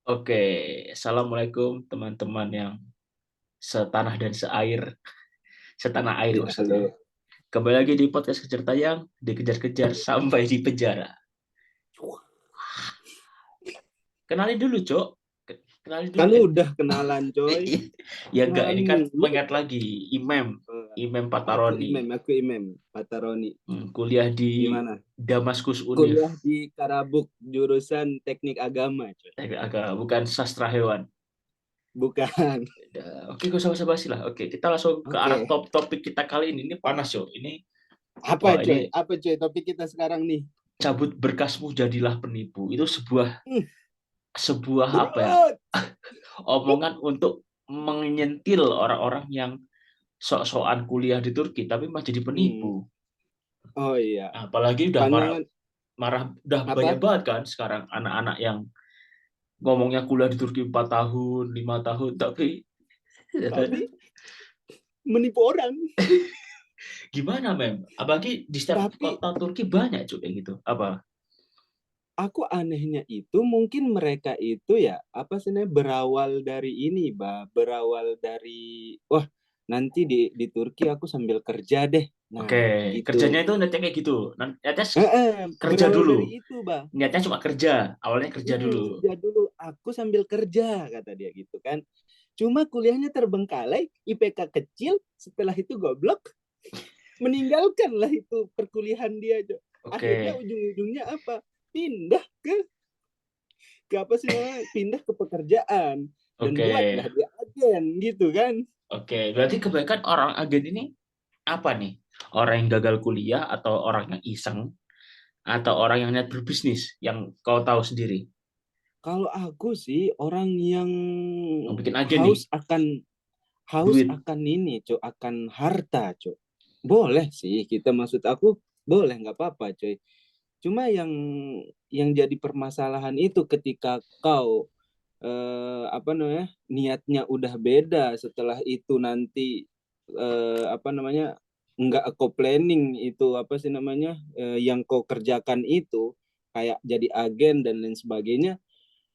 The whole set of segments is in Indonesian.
Oke, assalamualaikum teman-teman yang setanah dan setanah air Ya, maksudnya. halo. Kembali lagi di podcast Kejar Tayang, dikejar-kejar sampai di penjara. Kenalin dulu, Cok. Kenalin dulu Kan kan. udah kenalan, coy. Ya enggak, Kenalan ini kan mulu. mengingat lagi Imam, Imam Pataroni. Aku Imam Pataroni. Kuliah di Gimana? Damaskus Unif. Kuliah di Karabuk, jurusan Teknik Agama, coy. Agak bukan sastra hewan. Bukan. Oke, gak usah basa-basi lah. Oke, kita langsung ke arah Oke. topik kita kali ini. Ini panas, Cok. Apa, Wah, ini coy? Apa, coy? Topik kita sekarang nih. cabut berkasmu jadilah penipu. Itu sebuah Hmm, sebuah apa ya, berat. omongan untuk menyentil orang-orang yang sok-sokan kuliah di Turki tapi masih jadi Hmm. penipu. Oh iya. Apalagi udah marah, Pandangan udah banyak apa? banget kan sekarang anak-anak yang ngomongnya kuliah di Turki 4 tahun 5 tahun tapi Tapi menipu orang. gimana mem, apalagi di setiap Tapi kota Turki banyak juga kayak gitu apa. aku anehnya itu mungkin mereka itu ya apa sih namanya berawal dari ini, berawal dari wah nanti di Turki aku sambil kerja deh. Oke, Nah, gitu. kerjanya itu niatnya kayak gitu. Niatnya kerja Berawal dulu. dari itu, Niatnya cuma kerja, awalnya kerja dulu. Kerja dulu, aku sambil kerja kata dia gitu kan. Cuma kuliahnya terbengkalai, IPK kecil, setelah itu goblok, meninggalkanlah itu perkuliahan dia. Akhirnya Oke, ujung-ujungnya apa? Pindah ke apa sih namanya, pindah ke pekerjaan dan oke. buatlah dia agen gitu kan. Oke, berarti kebanyakan orang agen ini apa nih? Orang yang gagal kuliah atau orang yang iseng atau orang yang niat berbisnis yang kau tahu sendiri? Kalau aku sih orang yang Yang bikin agen nih, haus akan haus duit. akan ini cok, akan harta cok. Boleh sih kita, maksud aku boleh nggak apa-apa coy. Cuma yang jadi permasalahan itu ketika kau apa namanya niatnya udah beda, setelah itu nanti apa namanya nggak eco planning itu apa sih namanya yang kau kerjakan itu kayak jadi agen dan lain sebagainya,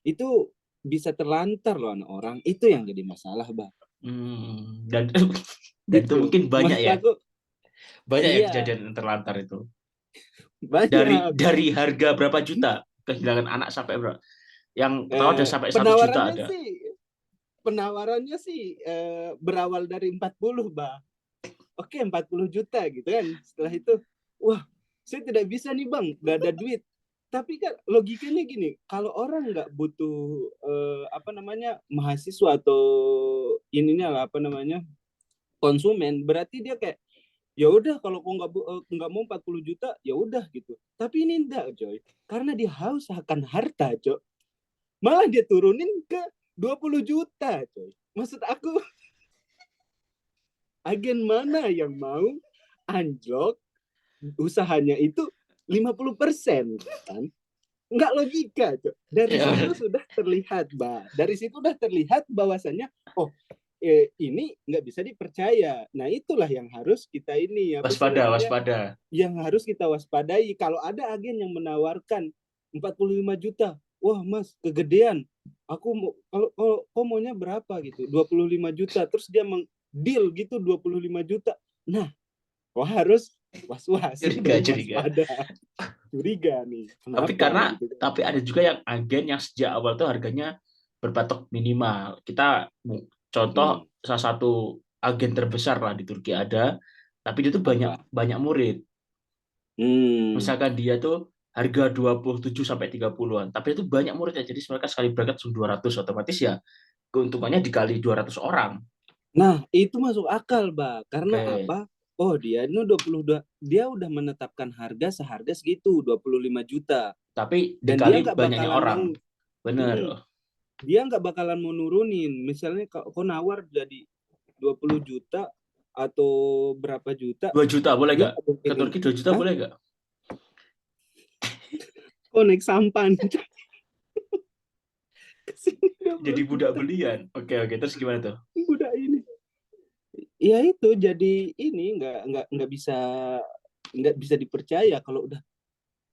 itu bisa terlantar loh anak orang, itu yang jadi masalah bang. Dan dan itu Gitu mungkin banyak maksud ya, aku. banyak ya Iya, kejadian yang terlantar itu. Dari banyak. dari harga berapa juta kehilangan anak sampai berapa? Yang pertama ada sampai 1 juta Penawarannya ada. sih berawal dari 40 bah. Oke, 40 juta gitu kan. Setelah itu, wah, saya tidak bisa nih bang, nggak ada duit. Tapi kan logikanya gini, kalau orang nggak butuh apa namanya mahasiswa atau ininya lah apa namanya konsumen, berarti dia kayak ya udah kalau kau nggak mau 40 juta ya udah gitu. Tapi ini enggak coy, karena dia haus akan harta coy, malah dia turunin ke 20 juta coy. Maksud aku, agen mana yang mau anjlok usahanya itu 50% kan? Nggak logika coy. Dari Ya, situ sudah terlihat dari situ sudah terlihat bahwasannya oh ini nggak bisa dipercaya. Nah itulah yang harus kita ini apa sih waspada, namanya, waspada. yang harus kita waspadai. Kalau ada agen yang menawarkan 45 juta, wah mas kegedean, aku mau, kalau kau maunya berapa gitu, 25 juta, terus dia deal gitu 25 juta, nah kau harus was-was Curiga, gitu, curiga. waspada, curiga nih Tapi kenapa karena gitu kan. tapi ada juga yang agen yang sejak awal tuh harganya berpatok minimal. Kita Hmm, contoh salah satu agen terbesar lah di Turki ada, tapi dia tuh banyak apa? banyak murid. Hmm, Misalkan dia tuh harga 27 sampai 30-an, tapi itu banyak muridnya. Jadi mereka sekali berangkat langsung 200, otomatis ya keuntungannya dikali 200 orang. nah itu masuk akal karena Oke. apa, oh dia ini 22, dia udah menetapkan harga seharga segitu 25 juta, Tapi dan dia dikali nggak banyaknya bakalan orang. mau. Bener. Mm, dia nggak bakalan mau nurunin, misalnya kau nawar jadi 20 juta atau berapa juta, 2 juta boleh dia gak? nggak Ke mungkin. Turki 2 juta Hah? boleh gak? Kau naik sampan kesini Jadi 20 budak juta belian. Oke, oke. Terus gimana tuh? udah ini, ya itu jadi ini nggak bisa dipercaya kalau udah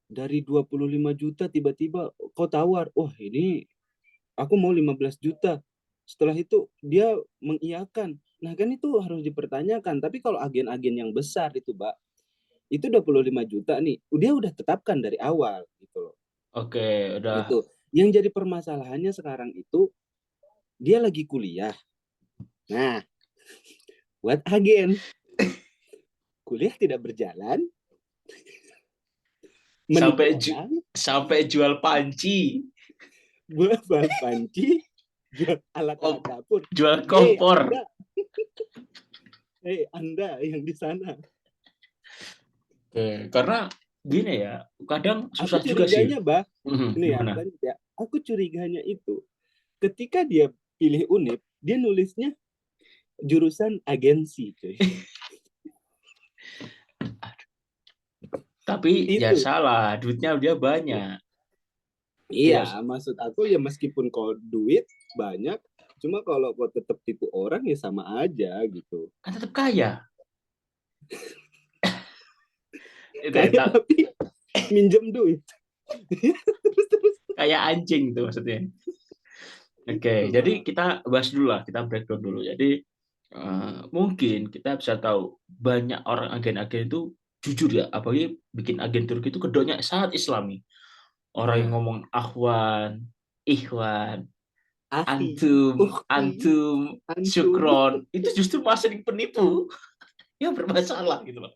dari 25 juta tiba-tiba kau tawar, wah ini aku mau 15 juta. Setelah itu dia mengiyakan. Nah kan itu harus dipertanyakan. Tapi kalau agen-agen yang besar itu, Mbak, itu 25 juta nih, dia udah tetapkan dari awal gitu loh. Oke, udah. Itu. Yang jadi permasalahannya sekarang itu dia lagi kuliah. Nah, buat agen, kuliah tidak berjalan, menipu Sampai orang, sampai jual panci, buat panci, jual alat-alat dapur. jual Hei kompor. Anda, Anda yang di sana. Oke, karena gini ya, kadang Aku susah juga sih. curiganya, Bah, ini ya, Gimana? lanjut ya. Aku curiganya itu ketika dia pilih Unip, dia nulisnya jurusan agensi, cuy. Tapi ya Itu. salah, duitnya dia banyak. Iya, Tidak, maksud aku ya meskipun kau duit banyak, cuma kalau kau tetap tipu orang ya sama aja gitu. kan tetap kaya. Itu Kayak tapi minjem duit. Terus kayak anjing itu maksudnya. itu, Oke, jadi Bang. kita bahas dulu lah, kita breakdown dulu. Jadi mungkin kita bisa tahu banyak orang agen-agen itu jujur ya, apalagi bikin agen Turki itu kedoknya sangat Islami. Orang yang Iya, ngomong akhwan, ikhwan, akhi, antum, ukhti, antum, antum. syukron, itu justru masih penipu yang bermasalah gitu loh.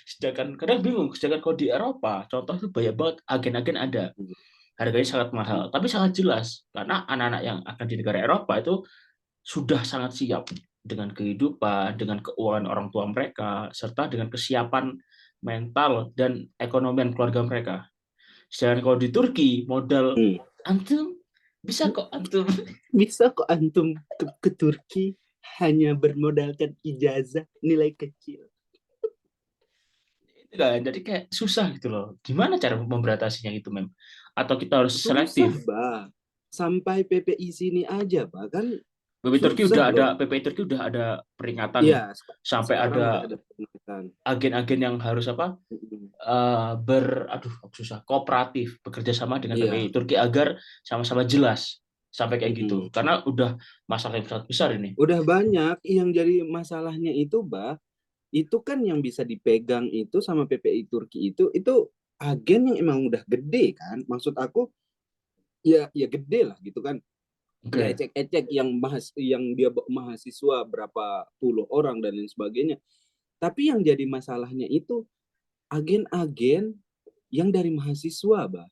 Sedangkan kadang bingung, sedangkan kalau di Eropa, contoh itu banyak banget agen-agen ada, harganya sangat mahal, tapi sangat jelas karena anak-anak yang akan di negara Eropa itu sudah sangat siap dengan kehidupan, dengan keuangan orang tua mereka, serta dengan kesiapan mental dan ekonomi keluarga mereka. Sedangkan kalau di Turki, modal Hmm. antum bisa kok antum. Bisa kok antum ke Turki hanya bermodalkan ijazah nilai kecil. Jadi kayak susah gitu loh. Gimana cara memberatasinya itu, Mem? Atau kita harus Susah, selektif? Bah. Sampai PPI sini aja, Bah. Kan PPI Turki susah udah ada, loh. PPI Turki udah ada peringatan nih. Iya, Sampai sekarang udah ada ada peringatan. agen-agen yang harus apa? Aduh susah, kooperatif bekerja sama dengan PPI Iya. Turki agar sama-sama jelas sampai kayak gitu. Mm-mm. Karena udah masalah yang sangat besar ini. Udah banyak yang jadi masalahnya itu, Bah. Itu kan yang bisa dipegang itu sama PPI Turki itu agen yang emang udah gede kan. Maksud aku ya ya gede lah gitu kan. Nggak Oke. ecek-ecek yang dia mahasiswa berapa puluh orang dan lain sebagainya. Tapi yang jadi masalahnya itu agen-agen yang dari mahasiswa, Bah.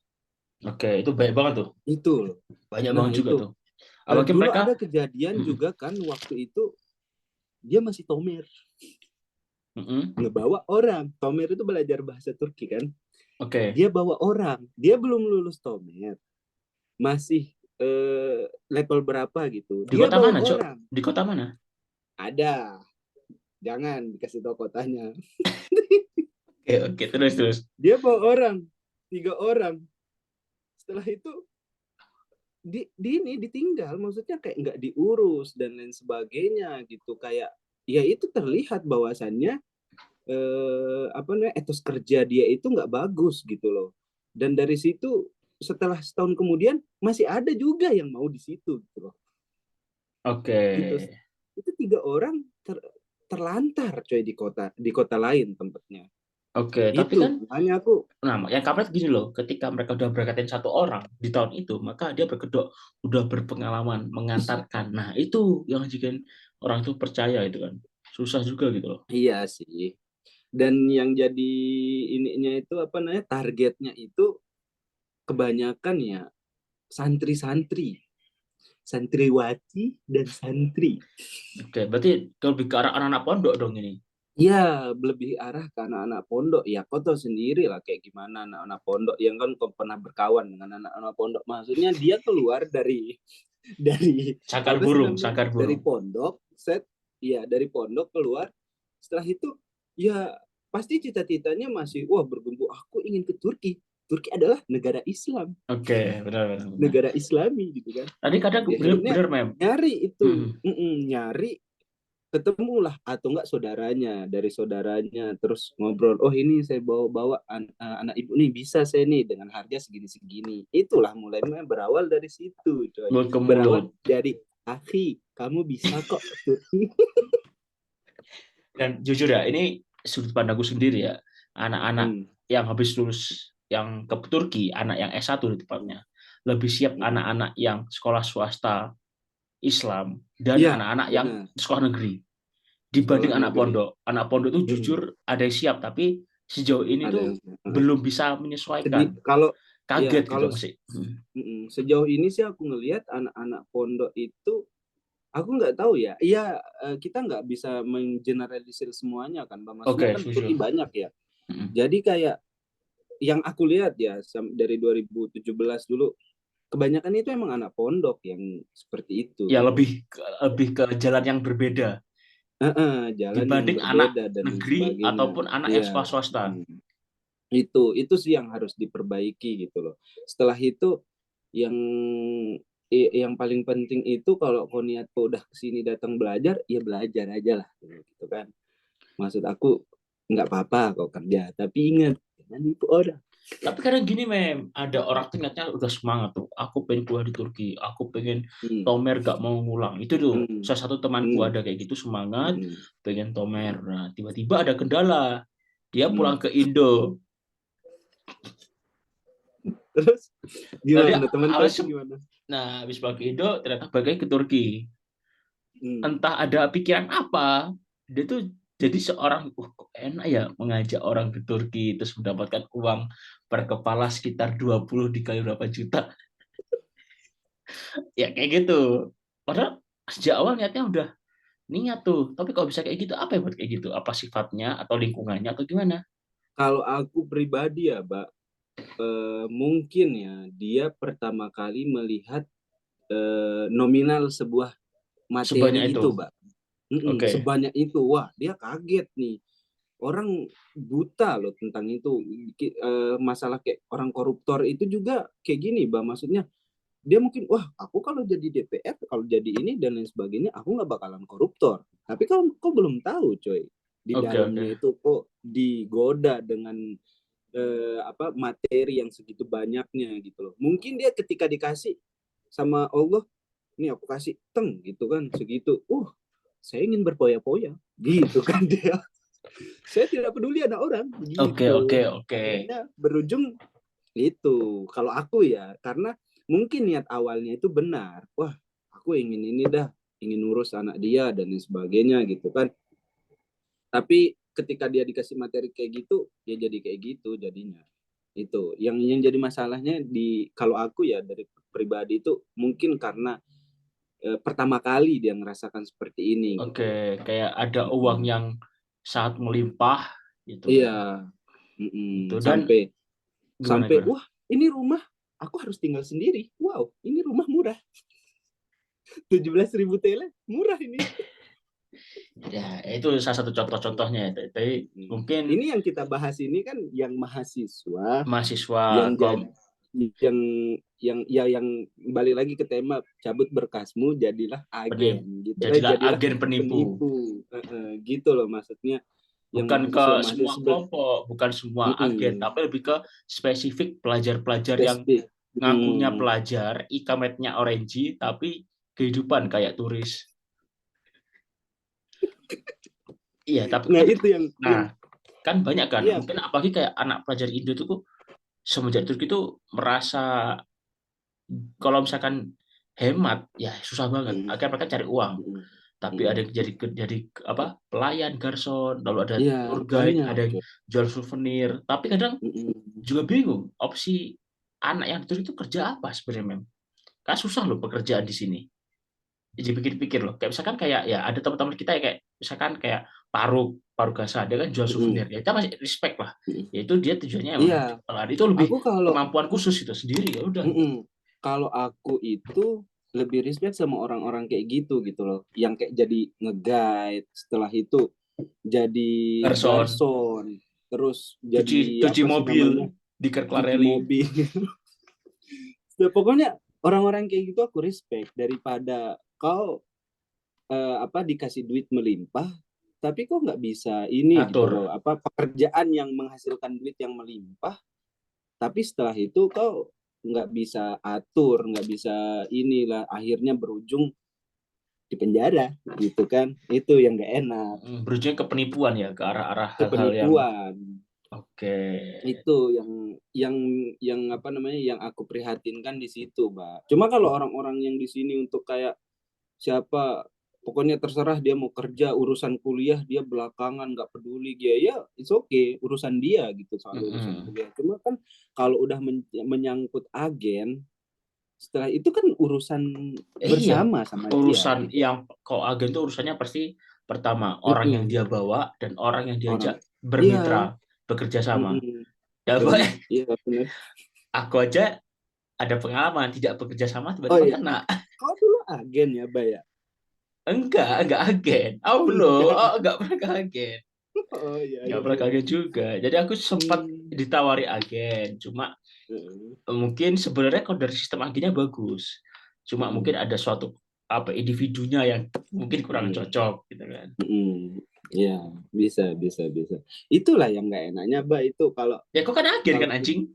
Oke, itu banyak banget tuh. Itu loh. Banyak Nah, banget juga itu. tuh. Apalagi Dulu mereka. ada kejadian Mm-mm, juga kan waktu itu dia masih tomer, mm-mm. ngebawa orang. Tomer itu belajar bahasa Turki kan. Oke. Dia bawa orang. Dia belum lulus tomer. Masih level berapa gitu. Di Dia kota bawa mana, Cok? orang. Di kota mana? Ada. Jangan dikasih tahu kotanya. Oke, oke, terus terus. Dia bawa orang. 3 orang. Setelah itu di ini ditinggal, maksudnya kayak nggak diurus dan lain sebagainya gitu, kayak ya itu terlihat bahwasannya apa namanya etos kerja dia itu nggak bagus gitu loh. Dan dari situ setelah setahun kemudian masih ada juga yang mau di situ gitu loh. Oke. Gitu. Itu 3 orang terlantar coy di kota lain tempatnya. Oke, tapi kan, Itu makanya aku nah, yang kampret gini loh, ketika mereka udah berangkatin satu orang di tahun itu, maka dia berkedok udah berpengalaman mengantarkan. Nah, itu yang bikin orang itu percaya itu kan. Susah juga gitu loh. iya sih. Dan yang jadi ininya itu apa namanya targetnya itu kebanyakan ya santri-santri, santriwati dan santri. Oke, berarti lebih ke arah anak-anak pondok dong ini. Ya, lebih arah ke anak-anak pondok. Ya, kau tahu sendiri lah kayak gimana anak-anak pondok yang kan kau pernah berkawan dengan anak-anak pondok. Maksudnya dia keluar dari dari Sangkar apa sih burung, namanya? sangkar Dari burung. pondok, set. Ya, dari pondok keluar. Setelah itu ya pasti cita-citanya masih wah bergumpu aku ingin ke Turki. Turki adalah negara Islam, Oke, benar, benar, benar. negara Islami gitu kan. Tadi kadang Ya bener, akhirnya bener, Mem. nyari itu, Mm-mm. nyari ketemulah atau enggak saudaranya, dari saudaranya terus ngobrol, oh ini saya bawa anak ibu nih, bisa saya nih dengan harga segini-segini. Itulah mulai berawal dari situ coy, Mulut ke berawal mulut. dari akhi kamu bisa kok. Dan jujur ya, ini sudut pandangku sendiri ya. Anak-anak Hmm, yang habis lulus yang ke Turki, anak yang S1 di hmm, tepatnya, lebih siap hmm. anak-anak yang sekolah swasta Islam dan Iya anak-anak yang benar, sekolah negeri dibanding sekolah anak negeri. pondok. Anak pondok itu Hmm, jujur ada yang siap, tapi sejauh ini ada yang tuh belum bisa menyesuaikan. kalau ya Kaget gitu kalau masih. sejauh ini sih aku ngelihat anak-anak pondok itu, aku nggak tahu ya. Iya, kita nggak bisa menggeneralisir semuanya kan, Bang. Maksudnya Oke, kan setuju. Turki banyak ya. Jadi kayak yang aku lihat ya dari 2017 dulu, kebanyakan itu emang anak pondok yang seperti itu Ya gitu. lebih ke jalan yang berbeda Jalan yang dibanding anak berbeda dan lain negeri sebagainya. ataupun anak yang Iya, sekolah swasta. itu sih yang harus diperbaiki gitu loh. Setelah itu yang yang paling penting itu kalau kau niat kau udah kesini datang belajar, ya belajar aja lah gitu kan. Maksud aku nggak apa-apa kau kerja, tapi ingat jangan nipu orang. Tapi kadang gini ada orang tuh niatnya udah semangat tuh. Aku pengen kuliah di Turki, aku pengen Hmm, Tomer gak mau ngulang. Itu tuh hmm, salah satu temanku hmm, ada kayak gitu semangat, hmm, pengen Tomer. Nah, tiba-tiba ada kendala. Dia hmm. pulang ke Indo. Terus Nah, dia gimana teman kau awalnya itu gimana? habis pulang ke Indo ternyata bagai ke Turki. Hmm. Entah ada pikiran apa, dia tuh jadi seorang, kok enak ya mengajak orang ke Turki terus mendapatkan uang per kepala sekitar 20 dikali berapa juta. Ya kayak gitu. Padahal sejak awal niatnya udah niat tuh. Tapi kalau bisa kayak gitu, apa yang buat kayak gitu? Apa sifatnya atau lingkungannya atau gimana? Kalau aku pribadi ya, Mbak, mungkin ya dia pertama kali melihat nominal sebuah Sebanyak materi itu. itu, Mbak. Oke. Sebanyak itu, wah dia kaget nih. Orang buta loh tentang itu. Masalah kayak orang koruptor itu juga kayak gini, Mbak. Maksudnya dia mungkin, wah aku kalau jadi DPR, kalau jadi ini dan lain sebagainya, aku nggak bakalan koruptor. Tapi kau belum tahu, coy. Di Oke, oke. dalamnya itu kok digoda dengan apa materi yang segitu banyaknya gitu loh. Mungkin dia ketika dikasih sama Allah, ini aku kasih teng gitu kan segitu. Saya ingin berpoya-poya gitu kan dia. Saya tidak peduli ada orang Oke, oke, gitu. oke. Akhirnya berujung itu. Kalau aku ya, karena mungkin niat awalnya itu benar. Wah, aku ingin ini dah, ingin urus anak dia dan lain sebagainya gitu kan. Tapi ketika dia dikasih materi kayak gitu, dia jadi kayak gitu jadinya. Itu yang jadi masalahnya di kalau aku ya dari pribadi itu mungkin karena pertama kali dia ngerasakan seperti ini Oke, gitu loh. kayak ada uang Mm-mm. yang sangat melimpah gitu Iya, kan. Itu dan sampai gimana sampai gimana? wah ini rumah aku harus tinggal sendiri. Wow, ini rumah murah. 17.000 TL murah ini. Ya, itu salah satu contoh-contohnya ya. Tapi mungkin Ini yang kita bahas ini kan yang mahasiswa mahasiswa yang kom jadi yang yang balik lagi ke tema cabut berkasmu jadilah penipu, agen gitu lah, jadilah jadilah agen penipu. penipu. Gitu loh maksudnya yang Bukan ke mahasiswa semua mahasiswa kelompok, bukan semua agen, tapi lebih ke spesifik pelajar-pelajar yang spesifik. ngakunya pelajar, ikametnya orange, tapi kehidupan kayak turis. Iya, tapi Nah tapi itu yang nah kan banyak kan, iya. mungkin apalagi kayak anak pelajar Indo itu kok semenjak Turki itu merasa kalau misalkan hemat ya susah banget. Mm, Akhirnya mereka cari uang. mm, Tapi ada mm. yang jadi apa pelayan garson, lalu ada Iya tour guide, banyak ada yang coy. jual souvenir. Tapi kadang Mm, juga bingung opsi anak yang Turki itu kerja apa sebenarnya mem. Kan susah loh pekerjaan di sini. Jadi pikir-pikir loh. Kayak misalkan kayak ya ada teman-teman kita ya kayak misalkan kayak Paru Paru Gasa dia kan jual souvenir. mm, Ya kita masih respect lah. mm. Yaitu dia tujuannya emang Iya, jualan. Itu lebih aku kalau kemampuan khusus itu sendiri ya udah. kalau aku itu lebih respect sama orang-orang kayak gitu loh, yang kayak jadi nge-guide, setelah itu jadi Garson, garson, terus cuci jadi cuci apa sih mobil namanya, di cuci Clarelli. mobil. Pokoknya orang-orang kayak gitu aku respect daripada kau dikasih duit melimpah, tapi kok nggak bisa ini gitu Atur. loh, pekerjaan yang menghasilkan duit yang melimpah, tapi setelah itu kau nggak bisa atur, nggak bisa inilah, akhirnya berujung di penjara gitu kan, itu yang nggak enak. Berujungnya ke penipuan ya, ke arah-arah Itu hal-hal yang penipuan. oke. Itu yang apa namanya, yang aku prihatinkan di situ, Mbak. Cuma kalau orang-orang yang di sini untuk kayak siapa, pokoknya terserah dia mau kerja, urusan kuliah dia belakangan, nggak peduli dia, ya it's okay, urusan dia gitu soal urusan Mm-mm. kuliah. Cuma kan kalau udah menyangkut agen, setelah itu kan urusan Iya, bersama sama dia urusan gitu. yang kalau agen itu urusannya pasti pertama orang yang Mm-mm. dia bawa dan orang yang diajak Orang, iya, bermitra, bekerja sama. mm-mm. Ya, Pak, Iya benar. aku aja ada pengalaman tidak bekerja sama Oh tiba-tiba iya, kena. kau dulu agen ya, Mbak ya? Enggak agen. Oh, Oh belum. enggak. Oh, enggak pernah ke agen. Oh iya Enggak iya pernah ke iya. agen juga. Jadi aku sempat Hmm. ditawari agen. Cuma Mm-mm. mungkin sebenarnya kalau dari sistem agennya bagus. Cuma mungkin Mm-mm. ada suatu individunya yang mungkin kurang Mm-mm. cocok gitu kan. Mm-mm. Ya, bisa bisa bisa. Itulah yang nggak enaknya, Mbak, itu kalau Ya kok kan agen kalau kan anjing?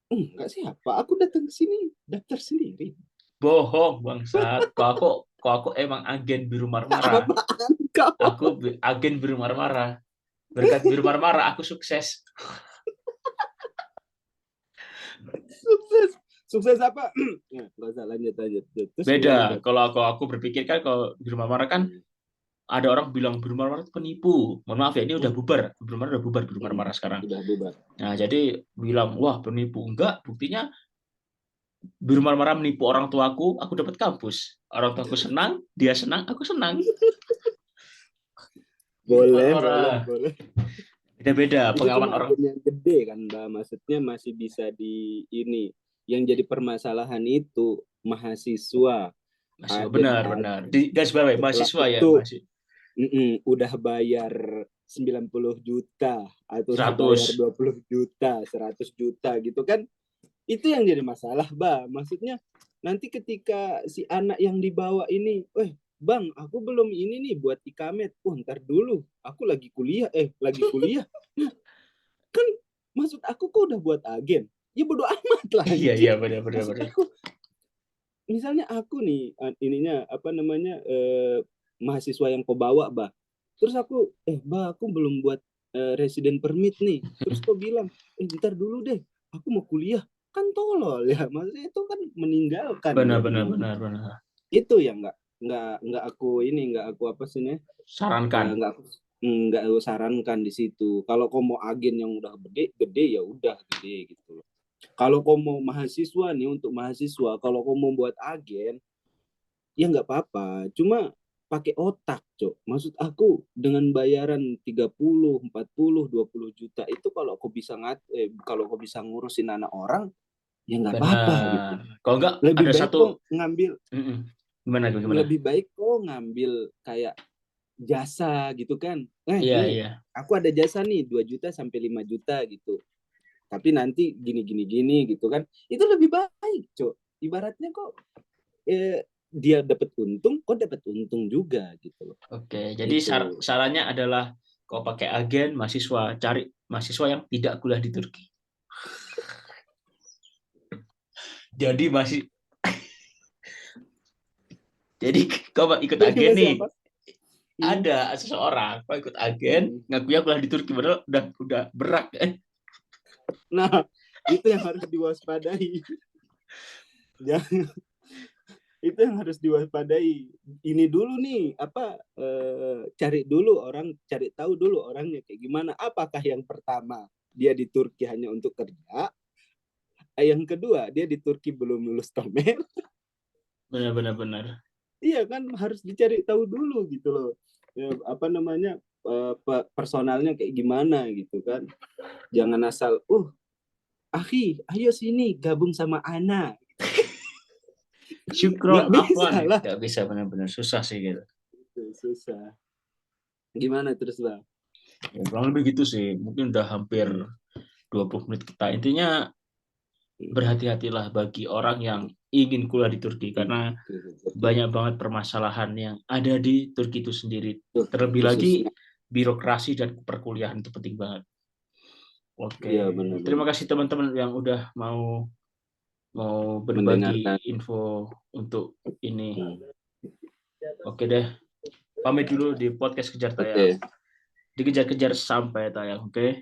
enggak siapa. Aku datang ke sini daftar sendiri. Bohong bangsat. Kok aku emang agen biru marmara. Apaan kau? Aku agen biru marmara. Berkat biru marmara aku sukses. Sukses. Sukses apa? Ya, nggak usah lanjut lanjut. Terus gimana, Beda. Beb? Kalau aku berpikir kan kalau biru marmara kan Hmm. ada orang bilang biru marmara itu penipu. Mohon maaf ya, ini udah Hmm. bubar. Biru marmara udah bubar biru Hmm. marmara sekarang. Udah bubar. Nah, jadi bilang, wah penipu. Enggak, buktinya biru marmara menipu orang tuaku, aku dapat kampus. Orang tuaku senang, dia senang, aku senang. Biru Boleh, boleh, marmara. boleh. Beda-beda Itu pengalaman cuma orang. agen yang gede kan, Mbak. Maksudnya masih bisa di ini. Yang jadi permasalahan itu mahasiswa. Mahasiswa, Agen benar-benar. agen. Di garis bawah, Setelah mahasiswa ya, itu masih udah bayar 90 juta atau udah bayar 100. 20 juta, 100 juta gitu kan. Itu yang jadi masalah, Mbak. Maksudnya nanti ketika si anak yang dibawa ini, Bang, aku belum ini nih buat ikamet. Ntar dulu, aku lagi kuliah. Nah, kan maksud aku kok udah buat agen. Ya bodo amat lah Iya, iya, anjing. benar-benar. Maksud aku, misalnya aku nih ininya apa namanya, mahasiswa yang kau bawa, Bah. Terus aku, Bah, aku belum buat resident permit nih. Terus kau bilang, ntar dulu deh, aku mau kuliah. Kan tolol ya, maksudnya itu kan meninggalkan Benar-benar, jadinya gitu. benar-benar. Itu yang nggak aku ini, nggak aku apa sih nih, Sarankan. nggak aku sarankan di situ. Kalau kau mau agen yang udah gede gede, ya udah gede gitu loh. Kalau kau mau mahasiswa nih, untuk mahasiswa, kalau kau mau buat agen, ya nggak apa-apa. Cuma pakai otak, Cok. Maksud aku dengan bayaran 30, 40, 20 juta itu, kalau kau bisa ngurusin anak orang, ya nggak apa-apa gitu. Benar. Kalau enggak Lebih ada baik satu. kok ngambil Gimana gimana? lebih baik kok ngambil kayak jasa gitu kan. Iya, Nih, iya. aku ada jasa nih 2 juta sampai 5 juta gitu. Tapi nanti gini gini gini gitu kan. Itu lebih baik, Cok. Ibaratnya kok dia dapat untung, kok dapat untung juga gitu loh. Oke, jadi Itu. sarannya adalah kau pakai agen mahasiswa, cari mahasiswa yang tidak kuliah di Turki. Jadi masih jadi kau ikut Jadi agen masih nih. apa? Hmm. Ada seseorang kau ikut agen, Hmm. ngakunya kuliah di Turki padahal udah berak kan. Nah, itu yang harus diwaspadai. Ya, itu yang harus diwaspadai. Ini dulu nih, cari tahu dulu orangnya kayak gimana. Apakah yang pertama dia di Turki hanya untuk kerja, yang kedua dia di Turki belum lulus Tomer. Benar-benar benar. Iya kan, harus dicari tahu dulu gitu loh. Ya, apa namanya, personalnya kayak gimana gitu kan. Jangan asal, Akhi, ayo sini gabung sama Ana. Syukron Nggak bisa afwan, lah. nggak bisa, benar-benar susah sih gitu. Susah. Gimana terus, Bang? Ya, kurang lebih gitu sih. Mungkin udah hampir Hmm. 20 menit kita. Intinya berhati-hatilah bagi orang yang ingin kuliah di Turki karena banyak banget permasalahan yang ada di Turki itu sendiri. Terlebih lagi birokrasi dan perkuliahan itu penting banget. Oke, Iya, benar. terima kasih teman-teman yang udah mau berbagi Mendengarkan. info untuk ini. Oke deh, pamit dulu di podcast Kejar Tayang. Oke. Dikejar-kejar sampai tayang, oke?